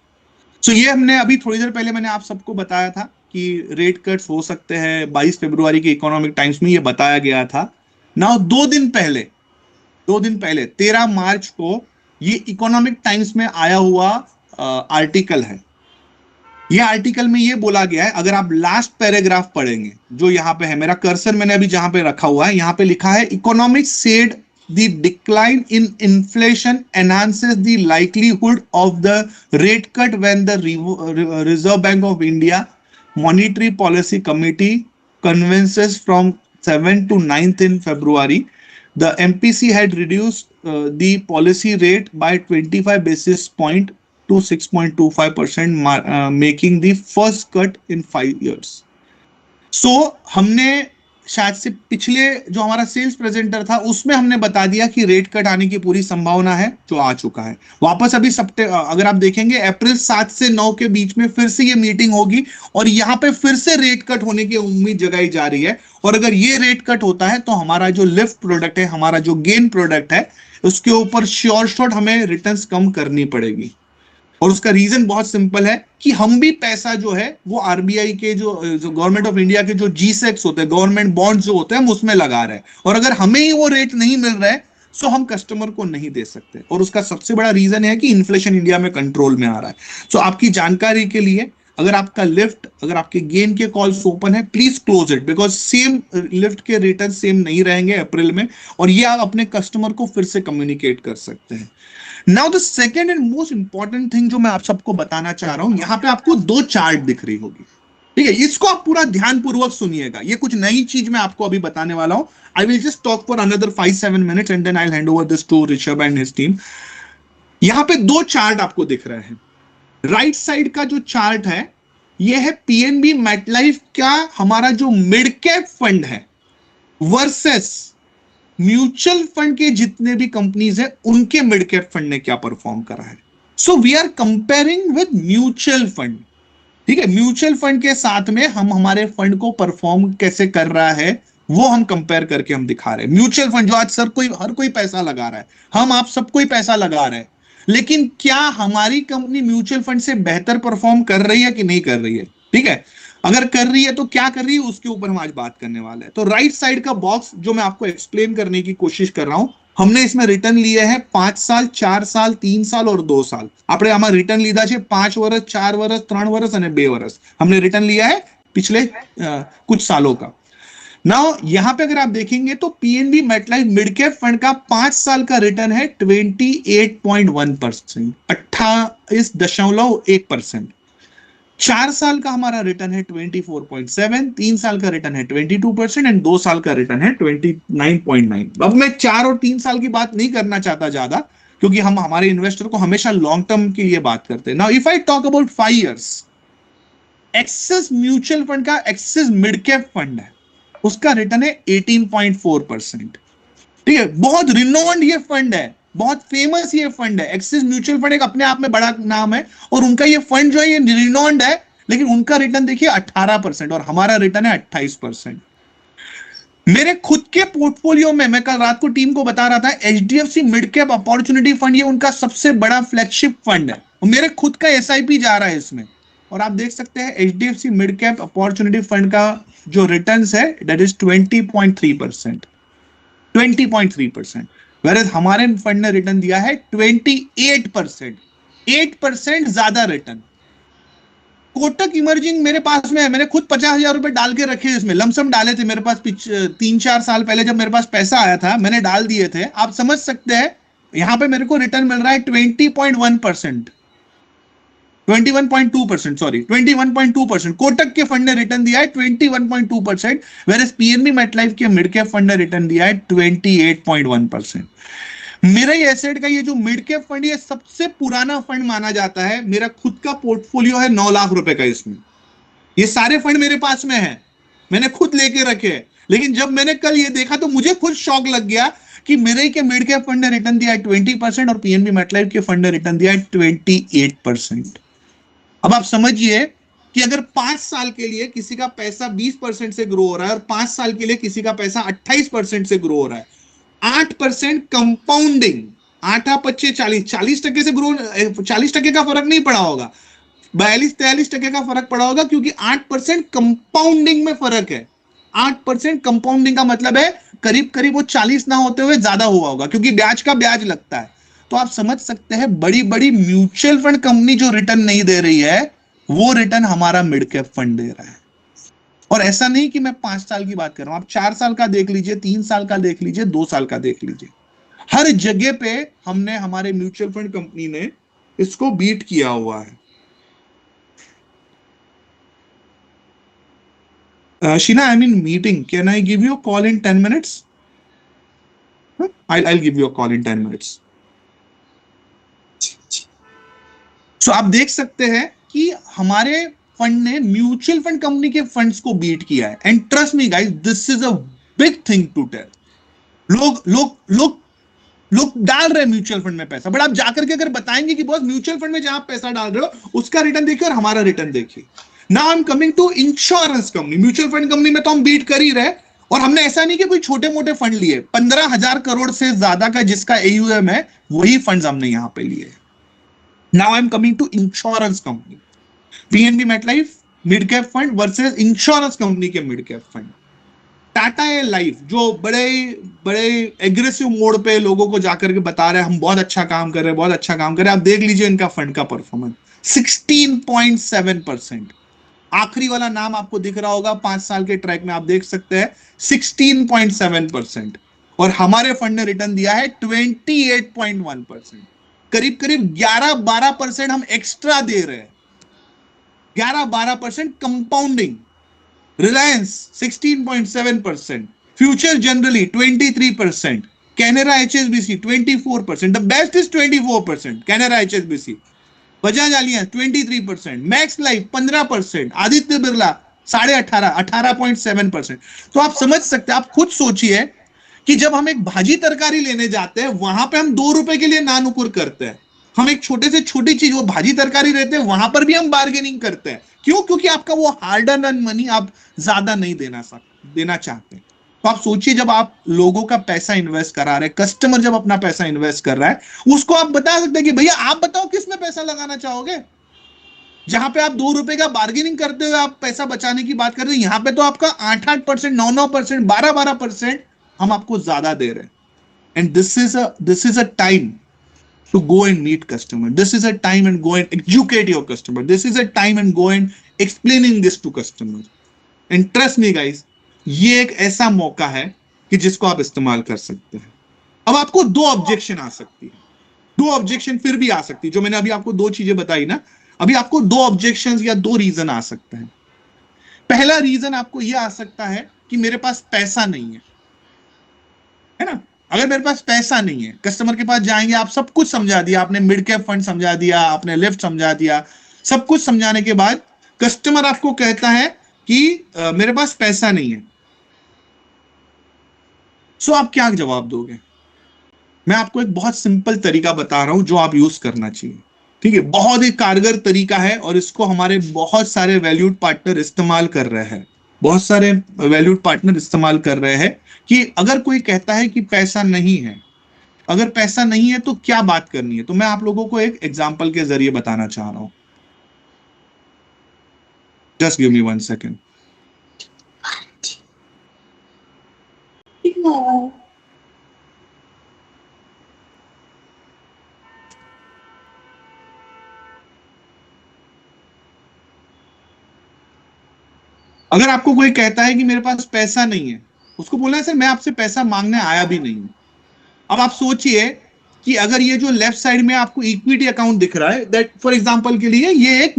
सो ये हमने अभी थोड़ी देर पहले मैंने आप सबको बताया था कि रेट कट्स हो सकते हैं 22 फरवरी के इकोनॉमिक टाइम्स में, ये बताया गया था। नाउ 2 दिन पहले 13 मार्च को ये इकोनॉमिक टाइम्स में आया हुआ आर्टिकल है। ये आर्टिकल में ये बोला गया है, अगर आप लास्ट पैराग्राफ पढ़ेंगे जो यहाँ पे है, मेरा कर्सर मैंने अभी जहां पे रखा हुआ है, यहाँ पे लिखा है economics said the decline in inflation enhances the likelihood of the rate cut when the Reserve Bank of India monetary policy committee convenes from 7th to 9th in February. The MPC had reduced the policy rate by 25 basis point to 6.25%, making the first cut in 5 years. So हमने शायद से पिछले जो हमारा sales presenter था उसमें हमने बता दिया कि रेट कट आने की पूरी संभावना है, जो आ चुका है। वापस अभी अगर आप देखेंगे अप्रैल 7 से 9 के बीच में फिर से ये मीटिंग होगी और यहाँ पे फिर से रेट कट होने की उम्मीद जगाई जा रही है। और अगर ये रेट कट होता है तो हमारा जो लिफ्ट प्रोडक्ट है, हमारा जो गेन प्रोडक्ट है, उसके ऊपर श्योर शॉट हमें रिटर्न्स कम करनी पड़ेगी। और उसका रीजन बहुत सिंपल है कि हम भी पैसा जो है वो आरबीआई के जो गवर्नमेंट ऑफ इंडिया के जो G-Secs होते हैं, गवर्नमेंट बॉन्ड्स जो होते हैं, हम उसमें लगा रहे हैं। और अगर हमें ही वो रेट नहीं मिल रहा है तो हम कस्टमर को नहीं दे सकते। और उसका सबसे बड़ा रीजन है कि इन्फ्लेशन इंडिया में कंट्रोल में आ रहा है। सो आपकी जानकारी के लिए, अगर आपका लिफ्ट, अगर आपके गेन के कॉल्स ओपन है, please close it, because same lift के रिटर्न सेम नहीं रहेंगे अप्रैल में। और ये आप अपने कस्टमर को फिर से कम्युनिकेट कर सकते हैं। Now the second and most important thing जो मैं आप सबको बताना चाह रहा हूं, यहां पे आपको 2 चार्ट दिख रही होगी, ठीक है? इसको आप पूरा ध्यानपूर्वक सुनिएगा, ये कुछ नई चीज मैं आपको अभी बताने वाला हूं। I will just talk for another 5-7 minutes and then I will hand over this to Rishabh and his team. यहां पे 2 चार्ट आपको दिख रहे हैं। राइट साइड का जो चार्ट है, ये है पीएनबी मेटलाइफ का हमारा जो मिड कैप फंड है वर्सेस म्यूचुअल फंड के जितने भी कंपनीज है उनके मिड कैप फंड ने क्या परफॉर्म करा है। So we are comparing with mutual fund, ठीक है? म्यूचुअल फंड के साथ में हम हमारे फंड को परफॉर्म कैसे कर रहा है वो हम कंपेयर करके हम दिखा रहे हैं। म्यूचुअल फंड जो आज हर कोई पैसा लगा रहा है, हम आप सब कोई पैसा लगा रहे हैं, लेकिन क्या हमारी कंपनी म्यूचुअल फंड से बेहतर परफॉर्म कर रही है कि नहीं कर रही है, ठीक है? अगर कर रही है तो क्या कर रही है, उसके ऊपर हम आज बात करने वाले हैं। तो राइट साइड का बॉक्स जो मैं आपको एक्सप्लेन करने की कोशिश कर रहा हूं, हमने इसमें रिटर्न लिए हैं 5 साल, 4 साल, 3 साल और 2 साल। આપણે આમાં રિટર્ન લીધા છે 5 વર્ષ, 4 વર્ષ, 3 વર્ષ અને 2 વર્ષ। हमने रिटर्न लिया है पिछले कुछ सालों का। नाउ यहां पे अगर आप देखेंगे तो PNB MetLife mid cap fund का 5 साल का रिटर्न है 28.1%, 28.1%। 4 साल का हमारा रिटर्न है 24.7, 3 साल का रिटर्न है 22% एंड 2 साल का रिटर्न है 29.9। अब मैं 4 और 3 साल की बात नहीं करना चाहता ज्यादा, क्योंकि हम हमारे इन्वेस्टर को हमेशा लॉन्ग टर्म के लिए बात करते हैं। Now if I talk about 5 years, axis mutual fund का एक्सिस मिड कैप फंड है, उसका रिटर्न है 18.4%, ठीक है? बहुत रिनोन्ड ये फंड है, बहुत फेमस ये फंड है। एक्सिस म्यूचुअल फंड एक अपने आप में बड़ा नाम है और उनका ये फंड जो है ये रिनोन्ड है, लेकिन उनका रिटर्न देखिए 18% और हमारा रिटर्न है 28%। मेरे खुद के पोर्टफोलियो में, मैं कल रात को टीम को बता रहा था, HDFC mid cap opportunity fund ये उनका सबसे बड़ा फ्लैगशिप फंड है और मेरे खुद का एसआईपी जा रहा है इसमें। और आप देख सकते हैं HDFC mid cap opportunity fund का जो रिटर्न्स है दैट इज 20.3%, 20.3%। वेयर हमारे फंड ने रिटर्न दिया है 28%, 8% ज्यादा रिटर्न। कोटक इमर्जिंग मेरे पास में है, मैंने खुद 50,000 रुपए डाल के रखे, इसमें लमसम डाले थे मेरे पास 3-4 साल पहले जब मेरे पास पैसा आया था, मैंने डाल दिए थे। आप समझ सकते हैं यहां पे मेरे को रिटर्न मिल रहा है 20.1%, 21.2%, सॉरी 21.2%। कोटक के फंड ने रिटर्न दिया है 21.2%, वेयर पीएनबी मेटलाइफ के मिड कैप फंड ने रिटर्न दिया है 28.1%। मेरा ये एसेट का ये जो मिड कैप फंड ये सबसे पुराना फंड माना जाता है। मेरा खुद का पोर्टफोलियो है 9 लाख रुपए का, इसमें ये सारे फंड मेरे पास में है, मैंने खुद लेके रखे हैं। लेकिन जब मैंने कल ये देखा तो मुझे खुद शॉक लग गया कि मेरे के मिड कैप फंड ने रिटर्न दिया है 20% और पीएनबी मेटलाइफ के फंड ने रिटर्न दिया है 28%। अब आप समझिए कि अगर 5 साल के लिए किसी का पैसा 20% से ग्रो हो रहा है और 5 साल के लिए किसी का पैसा 28% से ग्रो हो रहा है, 8% कंपाउंडिंग, 8-5-40, 40% से ग्रो, 40% का फर्क नहीं पड़ा होगा, 42-43% का फर्क पड़ा होगा, क्योंकि 8% कंपाउंडिंग में फर्क है। 8% कंपाउंडिंग का मतलब है करीब करीब वो 40 ना होते हुए ज्यादा हुआ होगा, क्योंकि ब्याज का ब्याज लगता है। तो आप समझ सकते हैं बड़ी बड़ी म्यूचुअल फंड कंपनी जो रिटर्न नहीं दे रही है वो रिटर्न हमारा मिड कैप फंड दे रहा है। और ऐसा नहीं कि मैं 5 साल की बात कर रहा हूं, आप 4 साल का देख लीजिए, 3 साल का देख लीजिए, 2 साल का देख लीजिए, हर जगह पे हमने, हमारे म्यूचुअल फंड कंपनी ने इसको बीट किया हुआ है। Sheena, I'm in meeting. Can I give you a call in 10 minutes? I'll give you a call in 10 minutes. So आप देख सकते हैं कि हमारे फंड ने म्यूचुअल फंड कंपनी के फंड्स को बीट किया है। And trust me guys, this is a big thing to tell. लोग लोग लोग लोग डाल रहे हैं म्यूचुअल फंड में पैसा, बट आप जाकर के अगर बताएंगे कि बॉस म्यूचुअल फंड में जहां आप पैसा डाल रहे हो उसका रिटर्न देखिए और हमारा रिटर्न देखिए। Now I am coming to insurance company. Mutual fund company में तो हम बीट कर ही रहे, और हमने ऐसा नहीं कि कोई छोटे मोटे फंड लिए, 15,000 करोड़ से ज्यादा का जिसका AUM है वही फंड्स हमने यहां पे लिए। Now I am coming to insurance company. PNB MetLife mid cap fund versus insurance company के mid cap fund. Tata A Life जो बड़े बड़े एग्रेसिव मोड पे लोगों को जाकर के बता रहे हैं हम बहुत अच्छा काम कर रहे हैं, बहुत अच्छा काम कर रहे हैं। आप देख लीजिए इनका फंड का परफॉर्मेंस 16.7%। आखिरी वाला नाम आपको दिख रहा होगा 5 साल के ट्रैक में, आप देख सकते हैं 16.7%। और हमारे फंड ने रिटर्न दिया है 28.1%। करीब करीब 11-12% हम एक्स्ट्रा दे रहे हैं, 11-12% compounding. Reliance 16.7%, future generally 23%, Canara HSBC 24%, the best is 24%, Canara HSBC, Bajaj Allianz 23%, max life 15%, Aditya Birla 18.7%। तो आप समझ सकते हैं, आप खुद सोचिए कि जब हम एक भाजी तरकारी लेने जाते हैं वहां पे हम 2 रुपए के लिए ना नुकुर करते हैं। हम एक छोटे से छोटी चीज वो भाजी तरकारी रहते हैं वहां पर भी हम बार्गेनिंग करते हैं। क्यों? क्योंकि आपका वो हार्ड अर्न मनी आप ज्यादा नहीं देना चाहते। तो आप सोचिए जब आप लोगों का पैसा इन्वेस्ट करा रहे, कस्टमर जब अपना पैसा इन्वेस्ट कर रहा है, उसको आप बता सकते हैं कि भैया आप बताओ किस में पैसा लगाना चाहोगे। जहां पे आप 2 रुपए का बार्गेनिंग करते हुए आप पैसा बचाने की बात कर रहे हैं, यहां पे तो आपका 8-8%, 9-9%, 12-12% हम आपको ज्यादा दे रहे हैं। And this is a time to go and meet customer. This is a time and go and educate your customer. This is a time and go and explaining this to customer. And trust me guys, ये एक ऐसा मौका है कि जिसको आप इस्तेमाल कर सकते हैं। अब आपको 2 ऑब्जेक्शन आ सकती है, 2 ऑब्जेक्शन फिर भी आ सकती है। जो मैंने अभी आपको 2 चीजें बताई ना, अभी आपको 2 ऑब्जेक्शन या 2 रीजन आ सकते हैं। पहला रीजन आपको यह आ सकता है कि मेरे पास पैसा नहीं है ना। अगर मेरे पास पैसा नहीं है, कस्टमर के पास जाएंगे, आप सब कुछ समझा दिया, आपने मिड कैप फंड समझा दिया, आपने लिफ्ट समझा दिया, सब कुछ समझाने के बाद कस्टमर आपको कहता है कि मेरे पास पैसा नहीं है। सो आप क्या जवाब दोगे? मैं आपको एक बहुत सिंपल तरीका बता रहा हूं जो आप यूज करना चाहिए, ठीक है। बहुत ही कारगर तरीका है और इसको हमारे बहुत सारे वैल्यूड पार्टनर इस्तेमाल कर रहे हैं, बहुत सारे वैल्यूड पार्टनर इस्तेमाल कर रहे हैं कि अगर कोई कहता है कि पैसा नहीं है, अगर पैसा नहीं है तो क्या बात करनी है। तो मैं आप लोगों को एक एग्जांपल के जरिए बताना चाह रहा हूं। Just give me 1 second. अगर आपको कोई कहता है कि मेरे पास पैसा नहीं है, उसको बोलना है सर मैं आपसे पैसा मांगने आया भी नहीं हूं। अब आप सोचिए कि अगर ये जो लेफ्ट साइड में आपको इक्विटी अकाउंट दिख रहा है, दैट फॉर एग्जांपल के लिए ये एक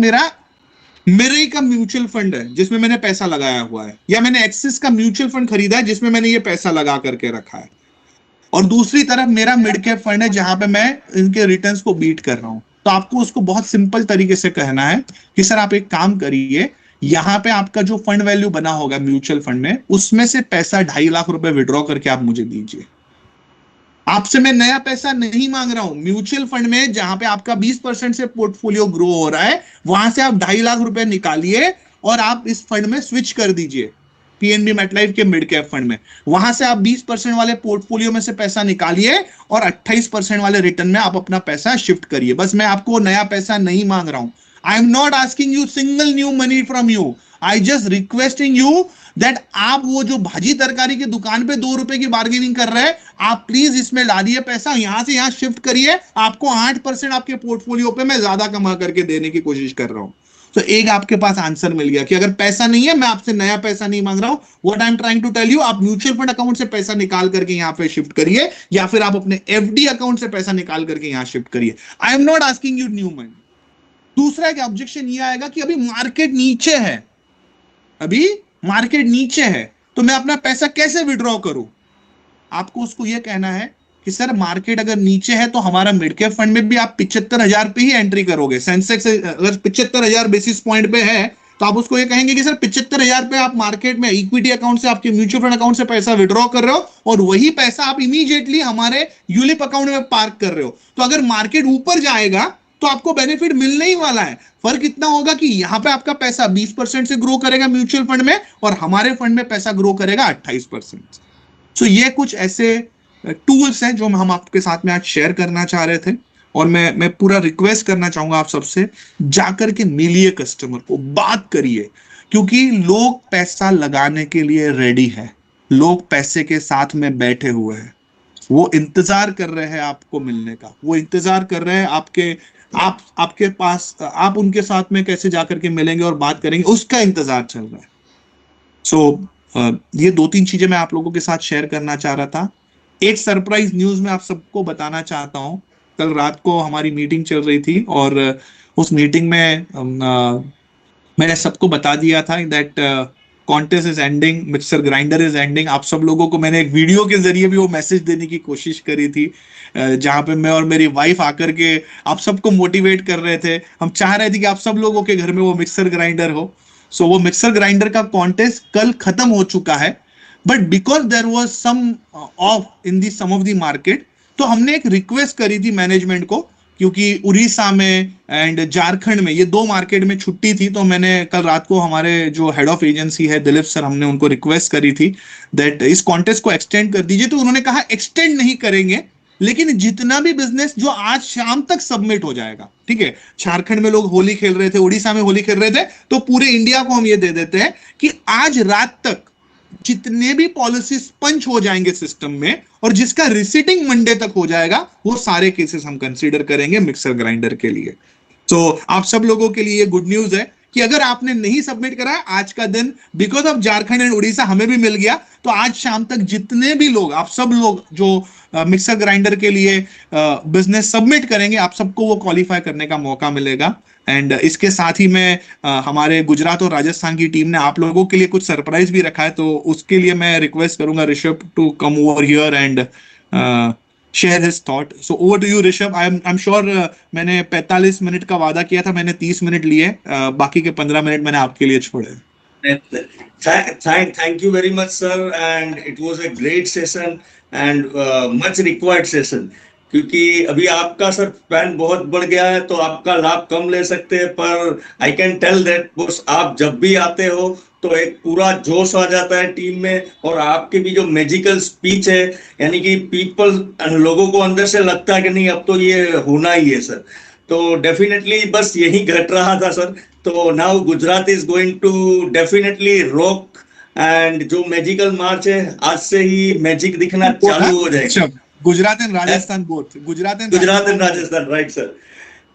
मेरे का म्यूचुअल फंड है जिसमें मैंने पैसा लगाया हुआ है, या मैंने एक्सिस का म्यूचुअल फंड खरीदा है जिसमें मैंने ये पैसा लगा करके रखा है, और दूसरी तरफ मेरा मिड कैप फंड है जहां पे मैं इनके रिटर्न्स को बीट कर रहा हूं। तो आपको उसको बहुत सिंपल तरीके से कहना है कि सर आप एक काम करिए, यहां पे आपका जो फंड वैल्यू बना होगा म्यूचुअल फंड में, उसमें से पैसा 2.5 लाख रुपए विड्रॉ करके आप मुझे दीजिए। आपसे मैं नया पैसा नहीं मांग रहा हूं। म्यूचुअल फंड में जहां पे आपका 20% से पोर्टफोलियो ग्रो हो रहा है, वहां से आप 2.5 लाख रुपए निकालिए और आप इस फंड में स्विच कर दीजिए, PNB मेटलाइफ के मिड कैप फंड में। वहां से आप 20% वाले पोर्टफोलियो में से पैसा निकालिए और 28% वाले रिटर्न में आप अपना पैसा शिफ्ट करिए। बस मैं आपको नया पैसा नहीं मांग रहा हूं। I am not asking you single new money from you. I just requesting you that आप वो जो भाजी तरकारी की दुकान पे 2 रुपए की बार्गेनिंग कर रहे हैं, आप प्लीज इसमें डालिए पैसा, यहां से यहां शिफ्ट करिए। आपको 8% आपके पोर्टफोलियो पे मैं ज्यादा कमा करके देने की कोशिश कर रहा हूं। तो एक आपके पास आंसर मिल गया कि अगर पैसा नहीं है, मैं आपसे नया पैसा नहीं मांग रहा हूं। What I am trying to tell you, आप म्यूचुअल फंड अकाउंट से पैसा निकाल करके यहां पे शिफ्ट करिए, या फिर आप अपने FD अकाउंट से पैसा निकाल करके यहां शिफ्ट करिए। I am not asking you new money. दूसरा एक ऑब्जेक्शन ये आएगा कि अभी मार्केट नीचे है, अभी मार्केट नीचे है, तो मैं अपना पैसा कैसे विड्रॉ करूं। आपको उसको ये कहना है कि सर मार्केट अगर नीचे है तो हमारा मिड कैप फंड में भी आप 75,000 पे ही एंट्री करोगे। सेंसेक्स अगर 75,000 बेसिस पॉइंट पे है तो आप उसको ये कहेंगे कि सर 75,000 पे आप मार्केट में इक्विटी अकाउंट से, आपके म्यूचुअल फंड अकाउंट से पैसा विड्रॉ कर रहे हो और वही पैसा आप इमीडिएटली हमारे यूलिप अकाउंट में पार्क कर रहे हो। तो अगर मार्केट ऊपर जाएगा तो आपको बेनिफिट मिलने ही वाला है। फर्क इतना होगा कि यहां पे आपका पैसा 20% से ग्रो करेगा म्यूचुअल फंड में और हमारे फंड में पैसा ग्रो करेगा 28%। सो ये कुछ ऐसे टूल्स हैं जो हम आपके साथ में आज शेयर करना चाह रहे थे। और मैं पूरा रिक्वेस्ट करना चाहूंगा आप सबसे, जाकर के मिलिए कस्टमर को, बात करिए, क्योंकि लोग पैसा लगाने के लिए रेडी है, लोग पैसे के साथ में बैठे हुए हैं, वो इंतजार कर रहे हैं आपको मिलने का, वो इंतजार कर रहे हैं आपके पास, आप उनके साथ में कैसे जाकर के मिलेंगे और बात करेंगे, उसका इंतजार चल रहा है। सो ये 2-3 चीजें मैं आप लोगों के साथ शेयर करना चाह रहा था। एक सरप्राइज न्यूज मैं आप सबको बताना चाहता हूं। कल रात को हमारी मीटिंग चल रही थी और उस मीटिंग में मैंने सबको बता दिया था that contest is ending, mixer grinder is ending. आप सब लोगों को मैंने एक वीडियो के जरिए भी वो मैसेज देने की कोशिश करी थी, जहां पे मैं और मेरी वाइफ आकर के आप सबको मोटिवेट कर रहे थे। हम चाह रहे थे कि आप सब लोगों के घर में वो मिक्सर ग्राइंडर हो। सो वो मिक्सर ग्राइंडर का कॉन्टेस्ट कल खत्म हो चुका है, but because there was some of in the some of the market, तो हमने एक रिक्वेस्ट करी थी मैनेजमेंट को, क्योंकि उड़ीसा में एंड झारखंड में ये 2 मार्केट में छुट्टी थी। तो मैंने कल रात को हमारे जो हेड ऑफ एजेंसी है दिलीप सर, हमने उनको रिक्वेस्ट करी थी दैट इस कॉन्टेस्ट को एक्सटेंड कर दीजिए। तो उन्होंने कहा एक्सटेंड नहीं करेंगे, लेकिन जितना भी बिजनेस जो आज शाम तक सबमिट हो जाएगा, ठीक है। झारखंड में लोग होली खेल रहे थे, उड़ीसा में होली खेल रहे थे, तो पूरे इंडिया को हम ये दे देते हैं कि आज रात तक जितने भी पॉलिसीज पंच हो जाएंगे सिस्टम में और जिसका रिसीटिंग मंडे तक हो जाएगा, वो सारे केसेस हम कंसीडर करेंगे मिक्सर ग्राइंडर के लिए। तो आप सब लोगों के लिए गुड न्यूज है कि अगर आपने नहीं सबमिट करा है, आज का दिन because of Jharkhand and Orissa हमें भी मिल गया। तो आज शाम तक जितने भी लोग, आप सब लोग जो मिक्सर ग्राइंडर के लिए बिजनेस सबमिट करेंगे, आप सबको वो क्वालिफाई करने का मौका मिलेगा। एंड इसके साथ ही में हमारे गुजरात और राजस्थान की टीम ने आप लोगों के लिए कुछ सरप्राइज भी रखा है, तो उसके लिए मैं रिक्वेस्ट करूंगा Rishabh to come over here and share his thought. So over to you Rishabh. I am sure मैंने 45 मिनट का वादा किया था, मैंने 30 मिनट लिए, बाकी के 15 मिनट मैंने आपके लिए छोड़े। Thank you very much, sir, and it was a great session and much required session. क्योंकि अभी आपका सर प्लान बहुत बढ़ गया है, तो आपका लाभ कम ले सकते हैं, पर I can tell that boss, आप जब भी आते हो तो एक पूरा जोश आ जाता है टीम में, और आपकी भी जो मैजिकल स्पीच है, यानी कि लोगों को अंदर से लगता है कि नहीं अब तो ये होना ही है सर। तो डेफिनेटली बस यही घट रहा था सर। तो now Gujarat is going to definitely rock, and जो मैजिकल मार्च है आज से ही मैजिक दिखना चालू हो जाएगा। Gujarat and Rajasthan both, Gujarat and Rajasthan, right sir.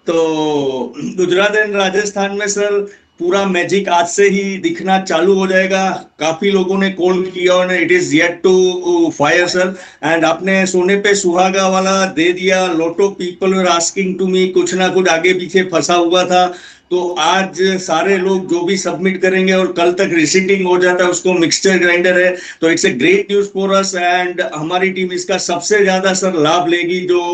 तो गुजरात एंड राजस्थान में सर पूरा मैजिक आज से ही दिखना चालू हो जाएगा। काफी लोगों ने कॉल किया और it is yet to fire sir, and आपने सोने पे सुहागा वाला दे दिया। Lot of people were asking to me, कुछ ना कुछ आगे पीछे फंसा हुआ था। तो आज सारे लोग जो भी सबमिट करेंगे और कल तक रिसीटिंग हो जाता है उसको मिक्सचर ग्राइंडर है, तो it's a great news for us, and हमारी टीम इसका सबसे ज्यादा सर लाभ लेगी। जो